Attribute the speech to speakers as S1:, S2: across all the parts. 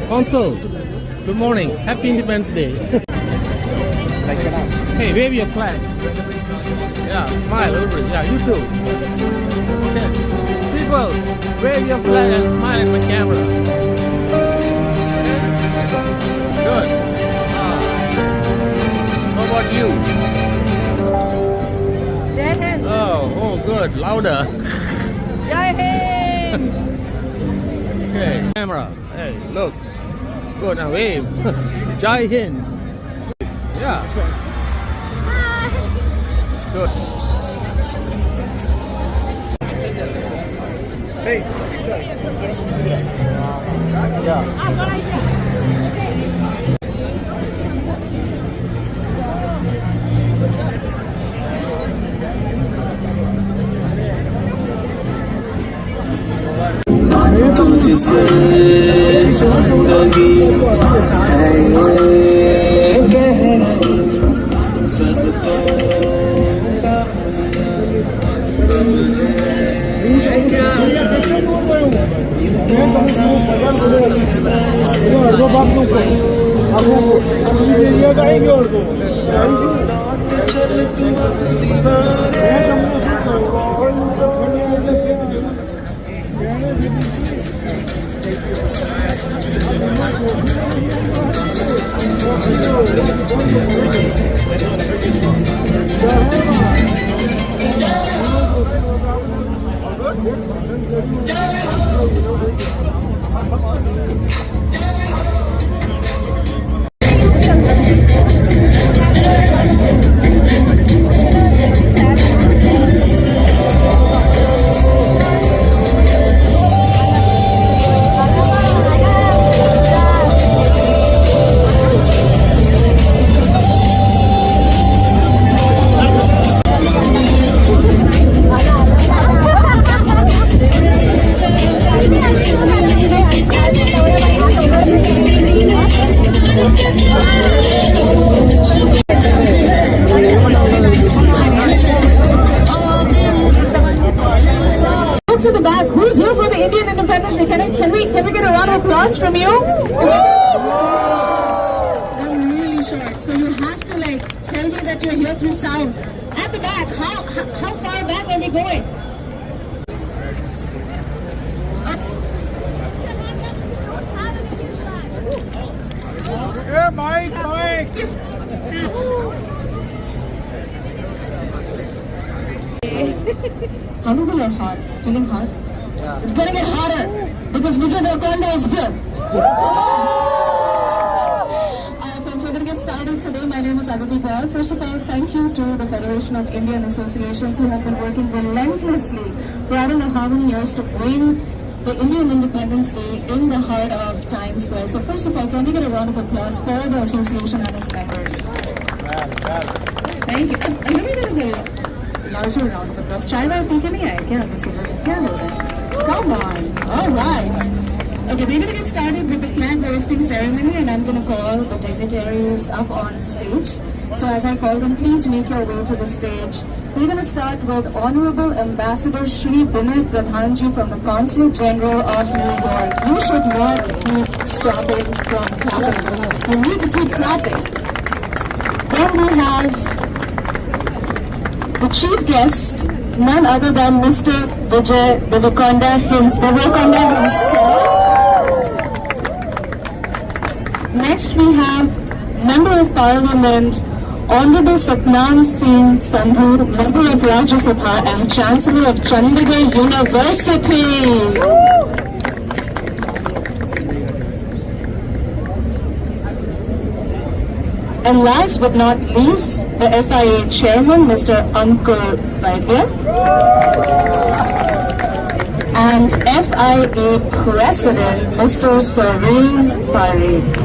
S1: Consul, good morning. Happy Independence Day. Hey, wave your flag. Yeah, smile, everybody. Yeah, you too. Okay. People, wave your flag and smile at my camera. Good. How about you?
S2: Jai Hind.
S1: Oh, good. Louder.
S2: Jai Hind.
S1: Okay, camera. Hey, look. Good, now wave. Jai Hind. Yeah. Good. Hey. Yeah.
S3: तुझसे जिंदगी है ये कह रही सब तो अब है क्या लौट चल तू अब
S2: To the back, who's here for the Indian Independence Day? Can we get a round of applause from you? I'm really short, so you have to tell me that you're here through sound. At the back, how far back are we going?
S1: Hey, Mike.
S2: How do you feel hot? Feeling hot? Yeah. It's gonna get hotter because Vijay Deverakonda is here. Friends, we're gonna get started today. My name is Aditi Paul. First of all, thank you to the Federation of Indian Associations who have been working relentlessly for I don't know how many years to bring the Indian Independence Day in the heart of Times Square. So first of all, can we get a round of applause for the association and its members? Thank you. A little bit of a larger round of applause. Chai waai pee ke nahi aaye kya? Kya ho raha hai? Come on. All right. Okay, we're going to get started with the flag hoisting ceremony and I'm going to call the dignitaries up on stage. So as I call them, please make your way to the stage. We're going to start with Honorable Ambassador Shri Binay Pradhanji from the Consulate General of New York. You should not keep stopping from clapping. You need to keep clapping. Then we have the chief guest, none other than Mr. Vijay Deverakonda himself. Next we have Member of Parliament, Honorable Satnam Singh Sandhu, Member of Rajya Sabha and Chancellor of Chandigarh University. And last but not least, the FIA Chairman, Mr. Ankur Vaidya. And FIA President, Mr. Sareen Parikh.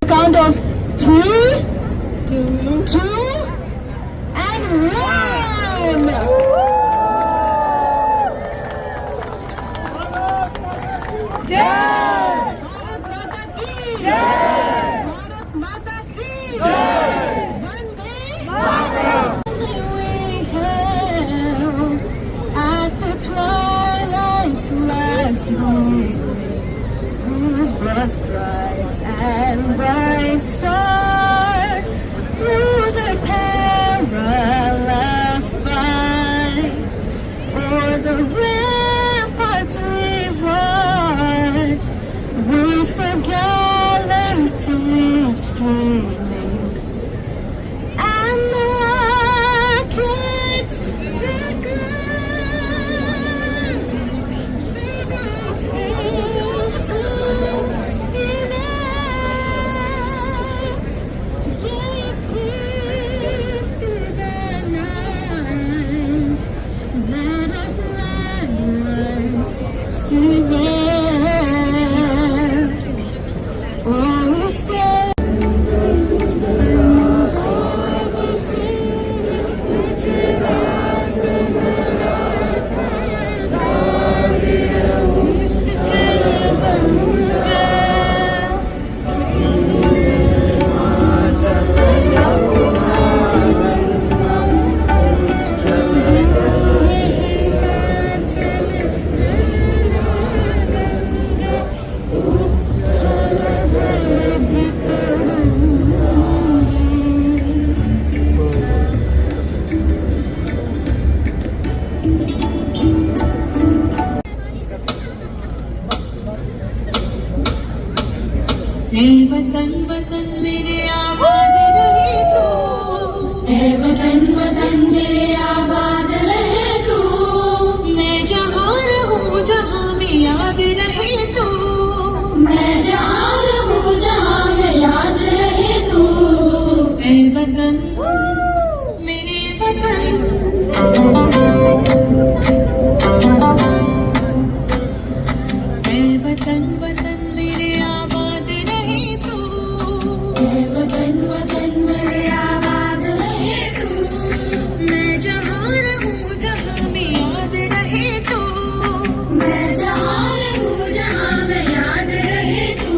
S2: Count of 3, 2, and 1. Bharat माता की भारत माता की Vande Mataram. We hailed at the twilight's last gleaming, whose broad stripes and bright stars through the perilous fight o'er the ramparts we watched, we so gallantly streaming, and the rockets that glide, phoenix still in air, gave peace to the night, that our flag was still there. Oh, we said, वतन वतन मेरे आबाद रहे तू, वतन वतन मेरे आबाद रहे तू, मैं जहाँ रहूँ जहाँ में याद रहे तू, मैं जहाँ रहूँ जहाँ में याद रहे तू, वतन मेरे वतन. वतन वतन मेरे आबाद रहे तू, वतन वतन मेरे आबाद रहे तू, मैं जहाँ रहूँ जहाँ में याद रहे तू, मैं जहाँ रहूँ जहाँ में याद रहे तू,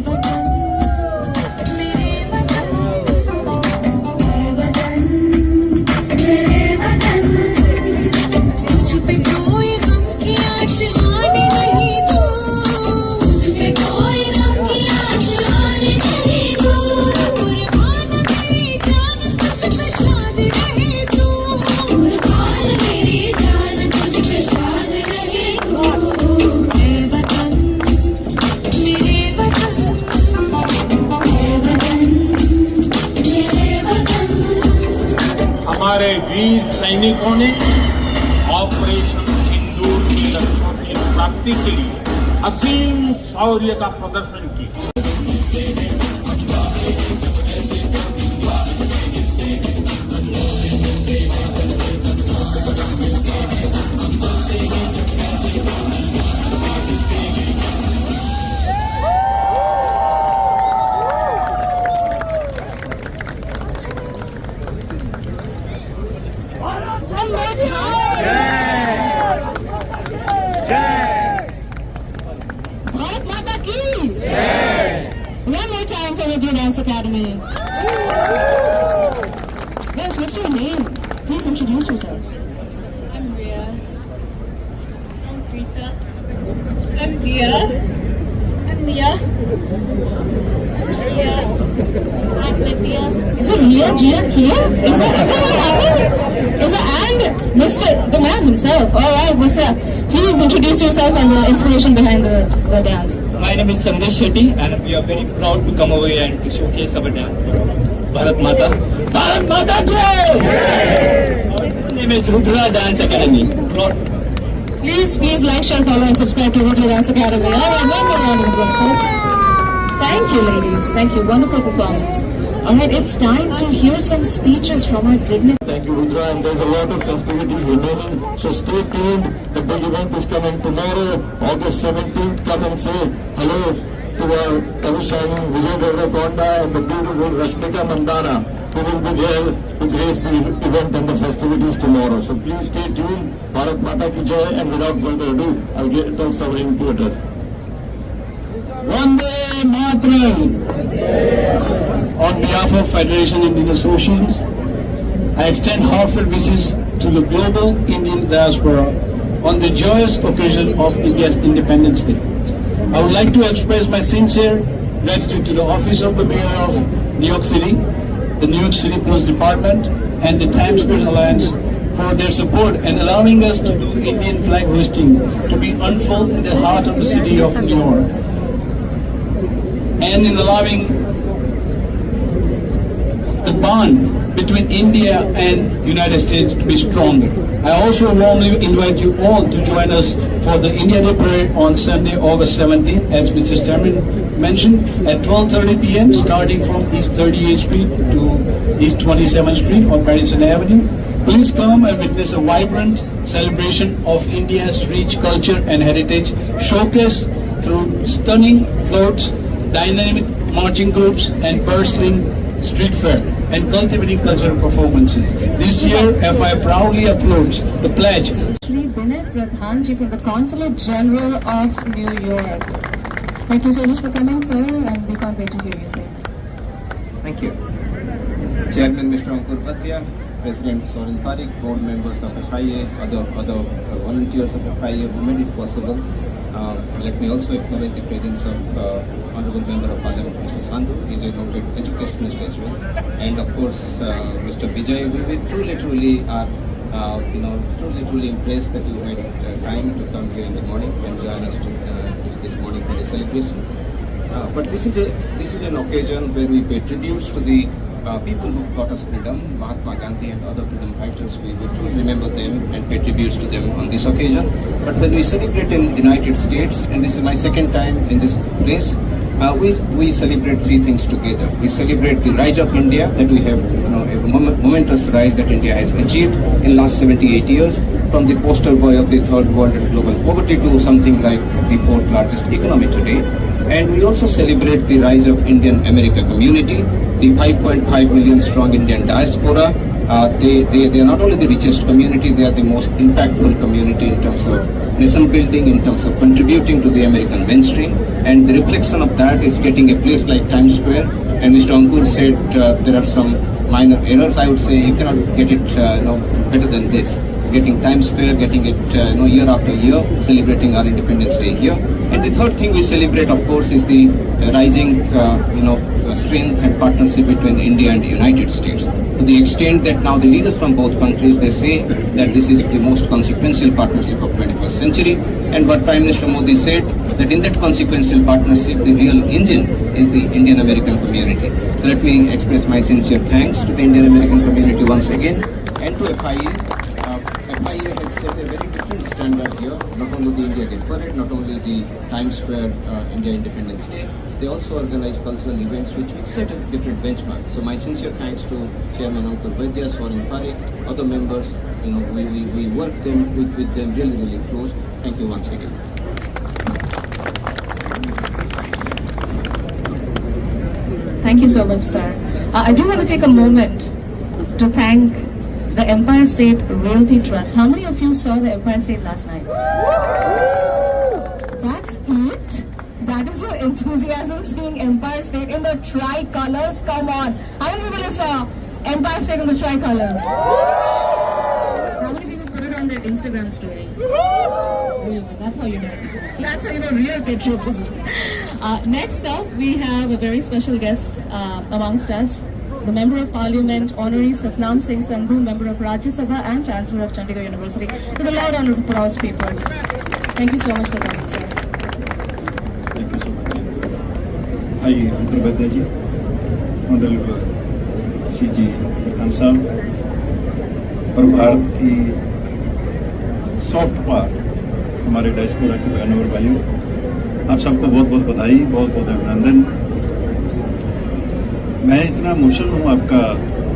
S2: वतन मेरे वतन, वतन मेरे वतन. तुझ पे कोई गम की आँच आने नहीं तू, तुझ पे कोई गम की आँच आने नहीं तू, कुर्बान मेरी जान तुझ पे शाद रहे तू, कुर्बान मेरी जान तुझ पे शाद रहे तू, वतन मेरे वतन, वतन मेरे वतन.
S4: हमारे वीर सैनिकों ने ऑपरेशन सिंदूर की लक्ष्यों की प्राप्ति के लिए असीम शौर्य का प्रदर्शन किया.
S2: One more time. Bharat Mata ki. One more time for Vidya Dance Academy. Yes, what's your name? Please introduce yourselves.
S5: I'm Ria. I'm Rita. I'm Dia. I'm Lia. Ria. I'm Vidya.
S2: Is it Ria, Gia, Kia? Is that what happened? Is it and Mr. the man himself? All right, what's up? Please introduce yourself and the inspiration behind the dance.
S6: My name is Sandesh Shetty and we are very proud to come over here and to showcase our dance. Bharat Mata. Bharat Mata Jai! My name is Rudra Dance Academy. Proud.
S2: Please like, share, follow, and subscribe to Vidya Dance Academy. All right, one more round of applause, folks. Thank you, ladies. Thank you. Wonderful performance. All right, it's time to hear some speeches from our dignitaries.
S7: Thank you, Rudra, and there's a lot of festivities remaining, so stay tuned. The big event is coming tomorrow, August 17th. Come and say hello to our ever-shining Vijay Devrakonda and the beautiful Rashmika Mandana, who they will be there to grace the event and the festivities tomorrow. So please stay tuned. Bharat Mata Ki Jai, and without further ado, I'll get the sovereign to address. Vande Mataram! On behalf of Federation Indian Associates, I extend heartfelt wishes to the global Indian diaspora on the joyous occasion of India's Independence Day. I would like to express my sincere gratitude to the Office of the Mayor of New York City, the New York City Police Department, and the Times Square Alliance for their support and allowing us to do Indian flag hoisting to be unfolded in the heart of the city of New York, and in allowing the bond between India and United States to be stronger. I also warmly invite you all to join us for the India Day Parade on Sunday, August 17th, as Mr. Chairman mentioned, at 12:30 p.m. starting from East 38th Street to East 27th Street on Madison Avenue. Please come and witness a vibrant celebration of India's rich culture and heritage, showcased through stunning floats, dynamic marching groups, and bustling street fair, and cultivating cultural performances. This year, FI proudly uploads the pledge.
S2: Shri Binay Pradhanji from the Consulate General of New York. Thank you so much for coming, sir, and we can't wait to hear you say.
S8: Thank you. Chairman Mr. Ankur Bhatia, President Soren Parikh, board members of FIA, other volunteers of FIA who made it possible. Let me also acknowledge the presence of Honorable Member of Parliament, Mr. Sandhu. He is a noted educationist as well. And of course, Mr. Vijay, we truly are truly impressed that you had time to come here in the morning and join us this morning for the celebration. But this is an occasion where we pay tributes to the people who got us freedom, Mahatma Gandhi and other freedom fighters. We truly remember them and pay tributes to them on this occasion. But when we celebrate in United States, and this is my second time in this place, we celebrate three things together. We celebrate the rise of India, that we have a momentous rise that India has achieved in last 78 years, from the poster boy of the third world and global poverty to something like the fourth largest economy today. And we also celebrate the rise of Indian American community, the 5.5 million strong Indian diaspora. They are not only the richest community, they are the most impactful community in terms of nation building, in terms of contributing to the American mainstream. And the reflection of that is getting a place like Times Square. And Mr. Ankur said there are some minor errors. I would say you cannot get it better than this. Getting Times Square, getting it year after year, celebrating our Independence Day here. And the third thing we celebrate, of course, is the rising strength and partnership between India and the United States. To the extent that now the leaders from both countries, they say that this is the most consequential partnership of 21st century. And what Prime Minister Modi said, that in that consequential partnership, the real engine is the Indian American community. So let me express my sincere thanks to the Indian American community once again, and to FIA. FIA has set a very different standard here, not only the India Day Parade, not only the Times Square India Independence Day, they also organize cultural events which set a different benchmark. So my sincere thanks to Chairman Ankur Bhatia, Soren Parikh, other members. We work with them really close. Thank you once again.
S2: Thank you so much, sir. I do want to take a moment to thank the Empire State Realty Trust. How many of you saw the Empire State last night? That's it? That is your enthusiasm seeing Empire State in the tricolors? Come on. How many people saw Empire State in the tricolors? How many people put it on their Instagram story? That's how you know. That's how you know real patriotism. Next up, we have a very special guest amongst us. The Member of Parliament, Honorary Singham Sandhu, Member of Rajya Sabha and Chancellor of Chandigarh University. With a loud round of applause, people. Thank you so much for coming, sir.
S9: Thank you so much. Hi, Ankur Bhatia ji, Honorable CG Pradhan साहब और भारत की soft power हमारे diaspora के बहनों और भाइयों, आप सबको बहुत बहुत बधाई, बहुत बहुत अभिनंदन। मैं इतना इमोशनल हूँ आपका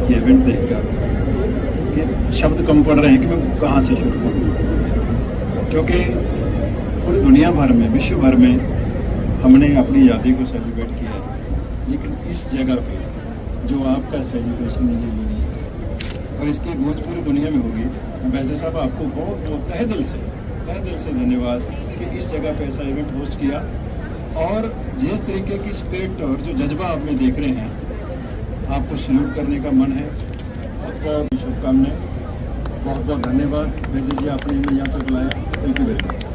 S9: ये इवेंट देखकर कि शब्द कम पड़ रहे हैं कि मैं कहाँ से शुरू करूँ, क्योंकि पूरी दुनिया भर में, विश्व भर में हमने अपनी आज़ादी को सेलिब्रेट किया है, लेकिन इस जगह पे जो आपका सेलिब्रेशन है ये यूनिक है और इसकी गूंज पूरी दुनिया में होगी। एम्बेसडर साहब आपको बहुत बहुत तहे दिल से धन्यवाद कि इस जगह पे ऐसा इवेंट होस्ट किया और जिस तरीके की स्पिरिट और जो जज्बा आप में देख रहे हैं आपको सल्यूट करने का मन है। और शुभकामनाएं, बहुत बहुत धन्यवाद वैद्य जी, आपने हमें यहाँ पर बुलाया। Thank you very much.